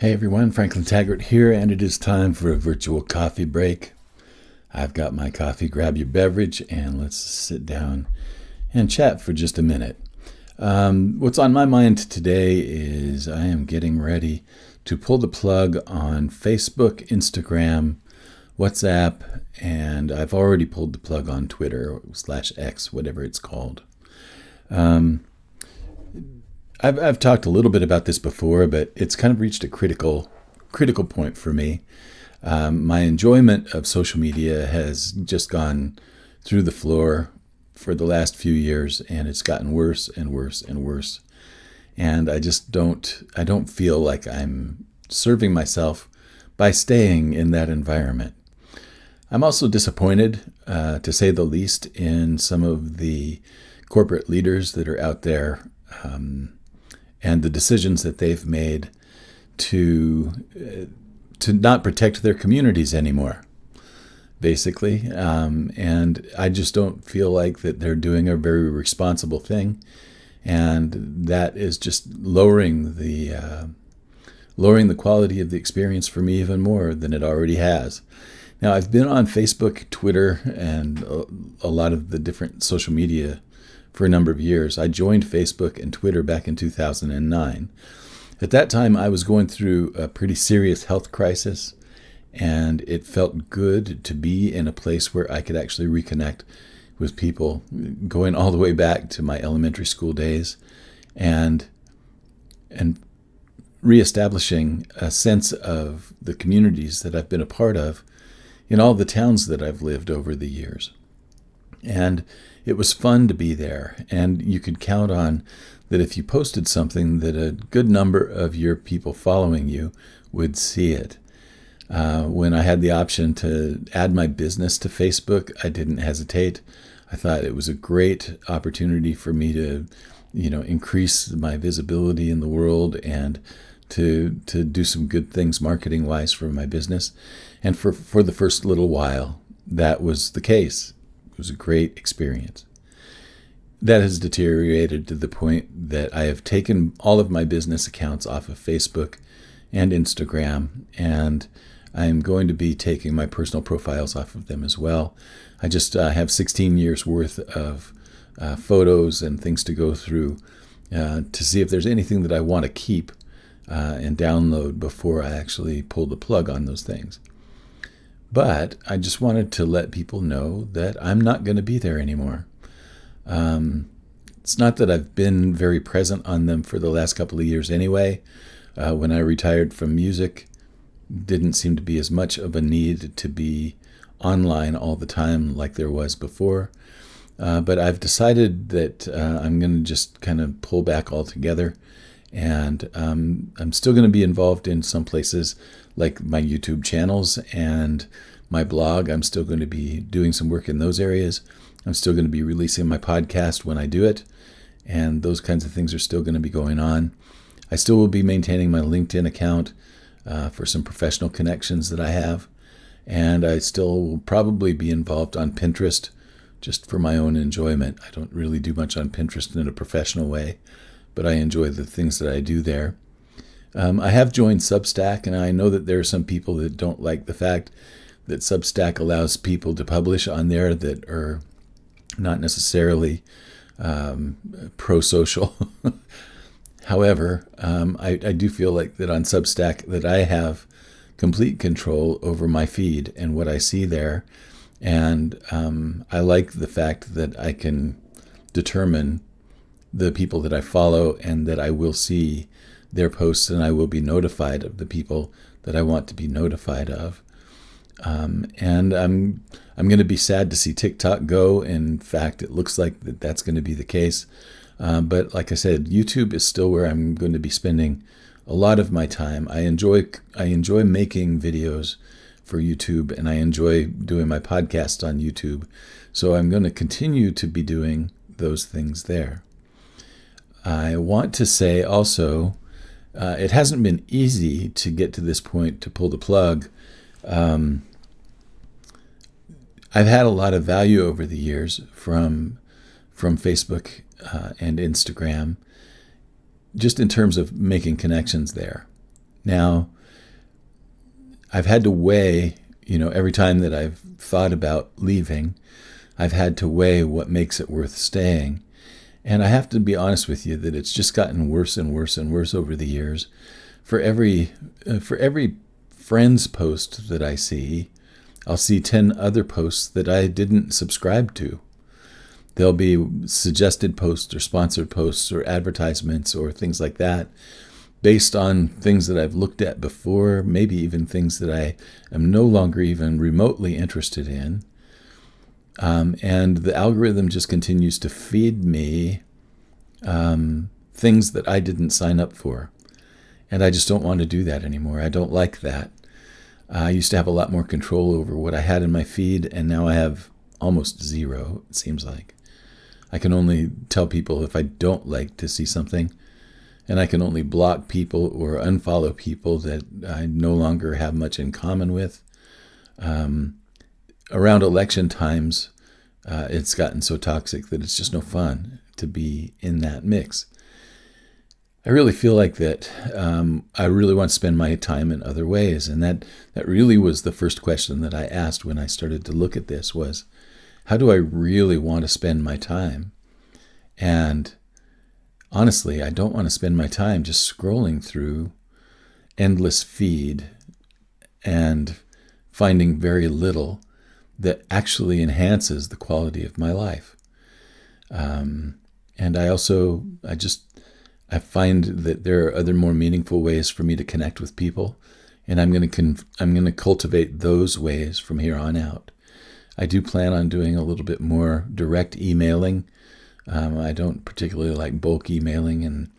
Hey everyone, Franklin Taggart here, and it is time for a virtual coffee break. I've got my coffee, grab your beverage, and let's sit down and chat for just a minute. What's on my mind today is I am getting ready to pull the plug on Facebook, Instagram, WhatsApp, and I've already pulled the plug on Twitter/X, whatever it's called. I've talked a little bit about this before, but it's kind of reached a critical point for me. My enjoyment of social media has just gone through the floor for the last few years, and it's gotten worse and worse and worse. And I don't feel like I'm serving myself by staying in that environment. I'm also disappointed, to say the least, in some of the corporate leaders that are out there, and the decisions that they've made to not protect their communities anymore, basically. And I just don't feel like that they're doing a very responsible thing, and that is just lowering the quality of the experience for me even more than it already has. Now, I've been on Facebook, Twitter, and a lot of the different social media for a number of years. I joined Facebook and Twitter back in 2009. At that time, I was going through a pretty serious health crisis, and it felt good to be in a place where I could actually reconnect with people, going all the way back to my elementary school days, and reestablishing a sense of the communities that I've been a part of in all the towns that I've lived over the years. And it was fun to be there, and you could count on that if you posted something that a good number of your people following you would see it. When I had the option to add my business to Facebook, I didn't hesitate. I thought it was a great opportunity for me to, increase my visibility in the world and to do some good things marketing-wise for my business. And for the first little while, that was the case. It was a great experience. That has deteriorated to the point that I have taken all of my business accounts off of Facebook and Instagram, and I'm going to be taking my personal profiles off of them as well. I just have 16 years worth of photos and things to go through to see if there's anything that I want to keep and download before I actually pull the plug on those things. But I just wanted to let people know that I'm not going to be there anymore. It's not that I've been very present on them for the last couple of years anyway. When I retired from music, didn't seem to be as much of a need to be online all the time like there was before. But I've decided that I'm going to just kind of pull back altogether. And I'm still going to be involved in some places like my YouTube channels and my blog. I'm still going to be doing some work in those areas. I'm still going to be releasing my podcast when I do it. And those kinds of things are still going to be going on. I still will be maintaining my LinkedIn account for some professional connections that I have. And I still will probably be involved on Pinterest just for my own enjoyment. I don't really do much on Pinterest in a professional way, but I enjoy the things that I do there. I have joined Substack, and I know that there are some people that don't like the fact that Substack allows people to publish on there that are not necessarily pro-social. However, I do feel like that on Substack that I have complete control over my feed and what I see there, and I like the fact that I can determine the people that I follow and that I will see their posts, and I will be notified of the people that I want to be notified of. And I'm going to be sad to see TikTok go. In fact, it looks like that's going to be the case. But like I said, YouTube is still where I'm going to be spending a lot of my time. I enjoy making videos for YouTube, and I enjoy doing my podcast on YouTube. So I'm going to continue to be doing those things there. I want to say also, it hasn't been easy to get to this point to pull the plug. I've had a lot of value over the years from Facebook and Instagram, just in terms of making connections there. Now, I've had to weigh, every time that I've thought about leaving, I've had to weigh what makes it worth staying. And I have to be honest with you that it's just gotten worse and worse and worse over the years. For every friend's post that I see, I'll see 10 other posts that I didn't subscribe to. There'll be suggested posts or sponsored posts or advertisements or things like that based on things that I've looked at before, maybe even things that I am no longer even remotely interested in. And the algorithm just continues to feed me things that I didn't sign up for. And I just don't want to do that anymore. I don't like that. I used to have a lot more control over what I had in my feed, and now I have almost zero, it seems like. I can only tell people if I don't like to see something, and I can only block people or unfollow people that I no longer have much in common with. Around election times, it's gotten so toxic that it's just no fun to be in that mix. I really feel like that I really want to spend my time in other ways. And that really was the first question that I asked when I started to look at this was, how do I really want to spend my time? And honestly, I don't want to spend my time just scrolling through endless feed and finding very little that actually enhances the quality of my life. And I find that there are other more meaningful ways for me to connect with people, and I'm going to cultivate those ways from here on out. I do plan on doing a little bit more direct emailing. I don't particularly like bulk emailing, and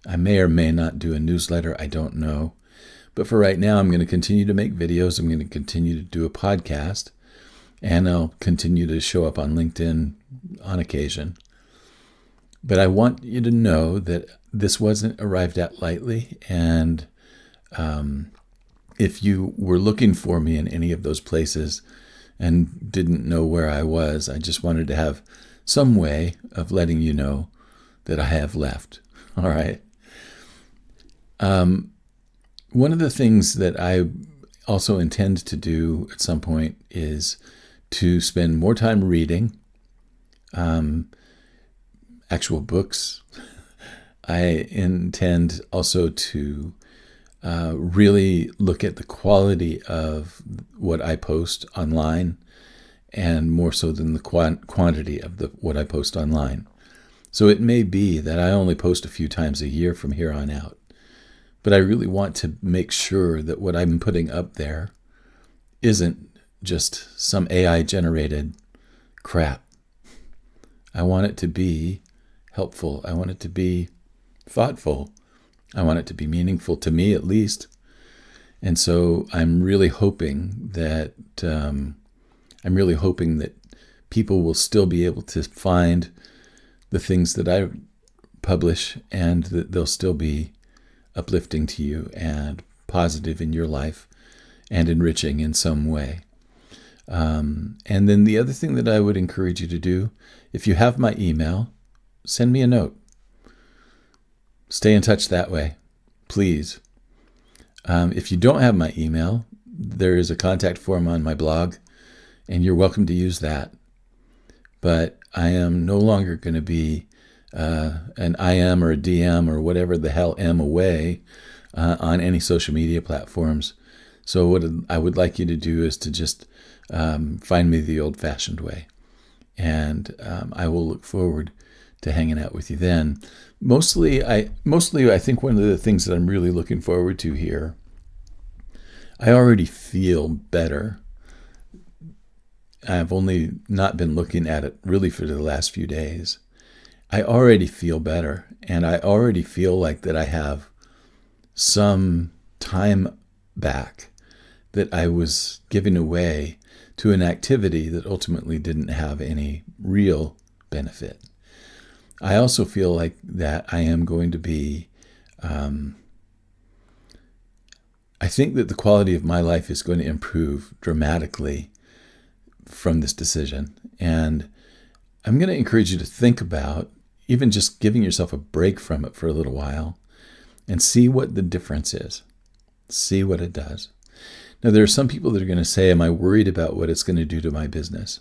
I may or may not do a newsletter. I don't know. But for right now, I'm going to continue to make videos. I'm going to continue to do a podcast, and I'll continue to show up on LinkedIn on occasion. But I want you to know that this wasn't arrived at lightly, and if you were looking for me in any of those places and didn't know where I was, I just wanted to have some way of letting you know that I have left. All right. One of the things that I also intend to do at some point is to spend more time reading actual books. I intend also to really look at the quality of what I post online, and more so than the quantity of what I post online. So it may be that I only post a few times a year from here on out, but I really want to make sure that what I'm putting up there isn't just some AI-generated crap. I want it to be helpful. I want it to be thoughtful. I want it to be meaningful to me, at least. And so I'm really hoping that people will still be able to find the things that I publish, and that they'll still be uplifting to you and positive in your life and enriching in some way. And then the other thing that I would encourage you to do, if you have my email, send me a note. Stay in touch that way, please. If you don't have my email, there is a contact form on my blog, and you're welcome to use that. But I am no longer going to be an IM or a DM or whatever the hell am away on any social media platforms. So what I would like you to do is to just find me the old-fashioned way. And I will look forward to hanging out with you then. Mostly, I think one of the things that I'm really looking forward to here, I already feel better. I've only not been looking at it really for the last few days. I already feel better, and I already feel like that I have some time back that I was giving away to an activity that ultimately didn't have any real benefit. I also feel like that I am going to be, I think that the quality of my life is going to improve dramatically from this decision. And I'm going to encourage you to think about even just giving yourself a break from it for a little while and see what the difference is. see what it does. Now, there are some people that are going to say, am I worried about what it's going to do to my business?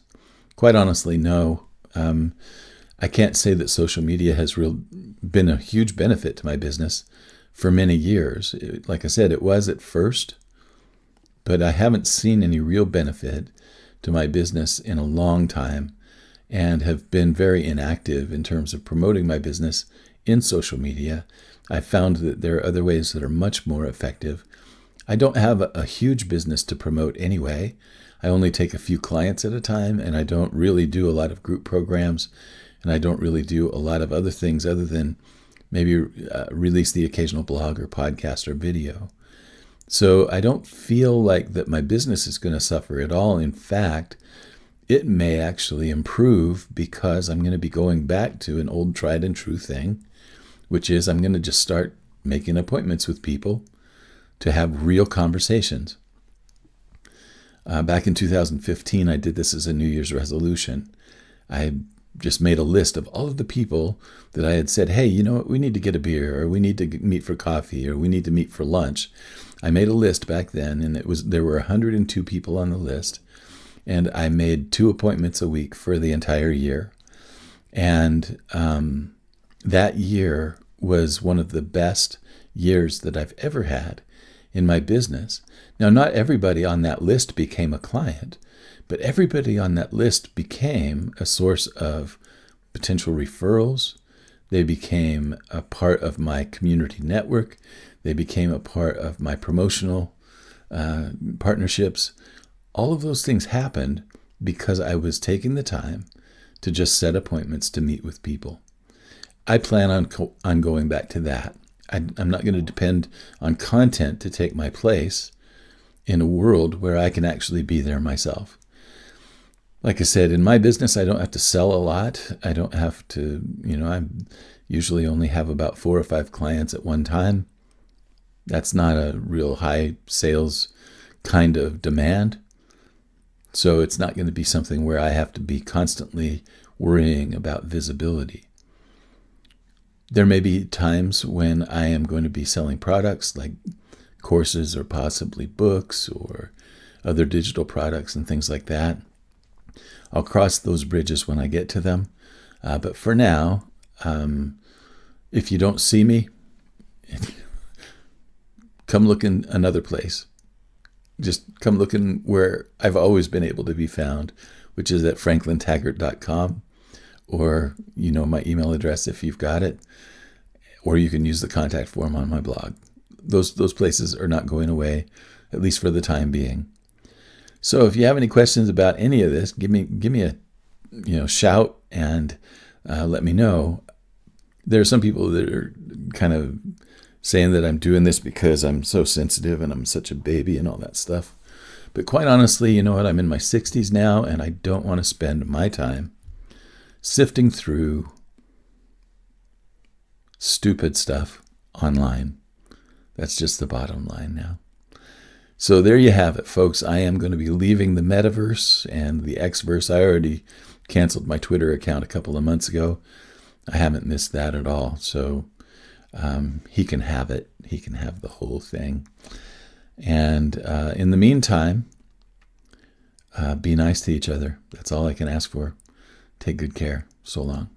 Quite honestly, no. I can't say that social media has been a huge benefit to my business for many years. Like I said, it was at first, but I haven't seen any real benefit to my business in a long time and have been very inactive in terms of promoting my business in social media. I found that there are other ways that are much more effective. I don't have a huge business to promote anyway. I only take a few clients at a time, and I don't really do a lot of group programs, and I don't really do a lot of other things other than maybe release the occasional blog or podcast or video. So I don't feel like that my business is going to suffer at all. In fact, it may actually improve because I'm going to be going back to an old tried and true thing, which is I'm going to just start making appointments with people to have real conversations. Back in 2015, I did this as a New Year's resolution. I just made a list of all of the people that I had said, hey, you know what, we need to get a beer, or we need to meet for coffee, or we need to meet for lunch. I made a list back then, and there were 102 people on the list, and I made 2 appointments a week for the entire year. And that year was one of the best years that I've ever had in my business. Now, not everybody on that list became a client, but everybody on that list became a source of potential referrals. They became a part of my community network. They became a part of my promotional partnerships. All of those things happened because I was taking the time to just set appointments to meet with people. I plan on going back to that. I'm not going to depend on content to take my place in a world where I can actually be there myself. Like I said, in my business, I don't have to sell a lot. I don't have to, I usually only have about 4 or 5 clients at one time. That's not a real high sales kind of demand. So it's not going to be something where I have to be constantly worrying about visibility. There may be times when I am going to be selling products like courses or possibly books or other digital products and things like that. I'll cross those bridges when I get to them. But for now, if you don't see me, come look in another place. Just come looking where I've always been able to be found, which is at franklintaggart.com, or my email address if you've got it, or you can use the contact form on my blog. Those places are not going away, at least for the time being. So if you have any questions about any of this, give me a shout and let me know. There are some people that are kind of saying that I'm doing this because I'm so sensitive and I'm such a baby and all that stuff. But quite honestly, you know what? I'm in my 60s now, and I don't want to spend my time sifting through stupid stuff online. That's just the bottom line now. So there you have it, folks. I am going to be leaving the metaverse and the Xverse. I already canceled my Twitter account a couple of months ago. I haven't missed that at all. So he can have it. He can have the whole thing. And in the meantime, be nice to each other. That's all I can ask for. Take good care. So long.